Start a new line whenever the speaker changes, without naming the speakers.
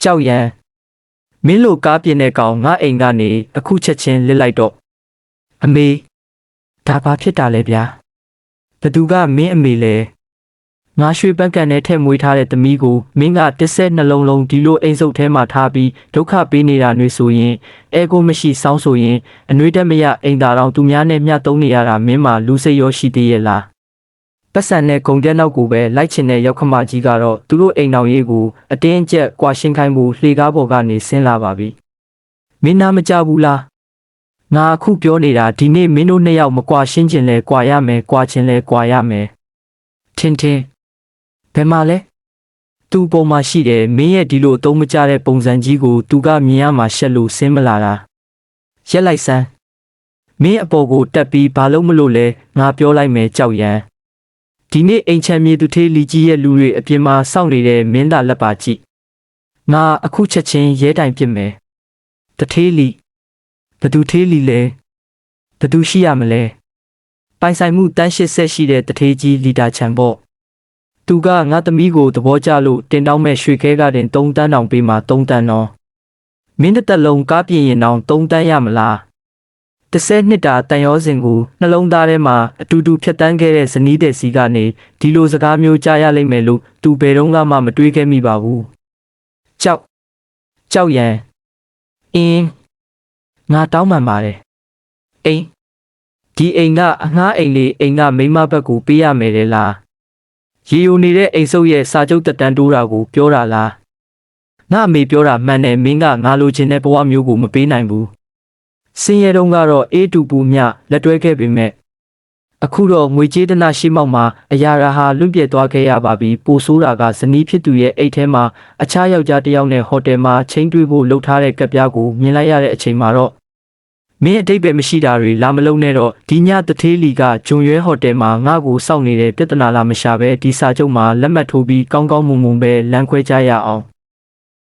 ကြောက်ရန်မင်းလိုကားပြင်းတဲ့ကောင်ငါအိမ်ကနေအခုချက်ချင်းလစ်လိုက်တော့အမေဒါဘာဖြစ်တာလဲဗျာဘသူကမင်းအမေလဲငါရွှေပန်းကန်နဲ့ထည့်မွေးထားတဲ့သမီးကိုမင်းကတစ်ဆက်နှလုံးလုံးဒီလိုအိမ်စုပ်ထဲမှာထားပြီးဒုက္ခပေးနေတာမျိုးဆိုရင်အဲကိုမရှိစောင်းဆိုရင်အနှွေးတက်မရအိမ်သာတော်သူများနဲ့မျှသုံးနေရတာမင်းမှလူစိတ်ရောရှိသေးရဲ့လားပတ်စံနဲ့ဂုံပြက်နောက်ကိုပဲလိုက်ချင်တဲ့ရောက်ခမကြီးကတော့သူတို့အိမ်တော်ရေးကိုအတင်းအကျပ်ကွာရှင်းခိုင်းဖို့လှေကားပေါ်ကနေဆင်းလာပါပြီမင်းနာမကြဘူးလားငါအခုပြောနေတာဒီနေ့မင်းတို့နှစ်ယောက်မကွာရှင်းခြင်းလဲကွာရမယ်ကွာခြင်းလဲကွာရမယ်ထင်ဘယ်မှာလဲသူ့ပုံမှာရှိတယ်မင်းရဲ့ဒီလိုအသုံးမကျတဲ့ပုံစံကြီးကိုသူကမြင်ရမှာရှက်လို့ဆင်းမလာတာရက်လိုက်စမ်းမင်းအပေါ်ကိုတက်ပြီးဘာလို့မလို့လဲငါပြောလိုက်မယ်ကြောက်ရန်ဒီနေ့အိမ်ချမ်းမြေသူသေးလီကြီးရဲ့လူတွေအပြင်မှာစောင့်နေတဲ့မင်းသားလက်ပါကြည့်ငါအခုချက်ချင်းရဲတိုင်ပြစ်မယ်တသေးလီဘသူသေးလီလဲဘသူရှိရမလဲပိုင်ဆိုင်မှုတန်း80ရှိတဲ့တသေးကြီးလီတာချန်ပေါ့သူကငါသမီးကိုသဘောကျလို့တင်တောင်းမဲ့ရွှေခဲကတင်3တန်းတောင်ပေးမှ3တန်းတော့မင်းတစ်သက်လုံးကားပြင်ရင်တောင်3တန်းရမလား30နှစ်တာတန်ရောစင်ကိုနှလုံးသားထဲမှာအတူတူဖြတ်တန်းခဲ့တဲ့ဇနီးတဲ့စီကနေဒီလိုစကားမျိုးကြားရလိမ့်မယ်လို့သူဘယ်တော့မှမတွေးခဲ့မိပါဘူးကြောက်ရန်ငါတောင်းပန်ပါတယ်အိမ်ဒီအိမ်ကအငှားအိမ်လေးအိမ်ကမိမဘက်ကိုပေးရမယ်လေလားရေယိုနေတဲ့အိမ်စုပ်ရဲ့စာချုပ်တက်တန်းတိုးတာကိုပြောတာလားငါအမေပြောတာမှန်တယ်မင်းကငါလိုချင်တဲ့ဘဝမျိုးကိုမပေးနိုင်ဘူးစင်ရဲတုံးကတော့အေးတူပူမြလက်တွဲခဲ့ပေမဲ့အခုတော့ငွေကြေးတနာရှိမောက်မှာအရာရာဟာလွင့်ပြဲသွားခဲ့ရပါပြီပိုဆိုးတာကဇနီးဖြစ်သူရဲ့အိတ်ထဲမှာအခြားယောက်ျားတစ်ယောက်နဲ့ဟိုတယ်မှာချင်းတွေးဖို့လှုပ်ထားတဲ့ကပ်ပြားကိုမြင်လိုက်ရတဲ့အချိန်မှာတော့မင်းအတိတ်ပဲမရှိတာတွေလာမလုံးနဲ့တော့ဒီညတသေးလီကဂျုံရွဲဟိုတယ်မှာငါ့ကိုစောင့်နေတဲ့ပြဿနာလာမရှာပဲဒီစာချုပ်မှာလက်မှတ်ထိုးပြီးကောင်းကောင်းမွန်မွန်ပဲလမ်းခွဲကြရအောင်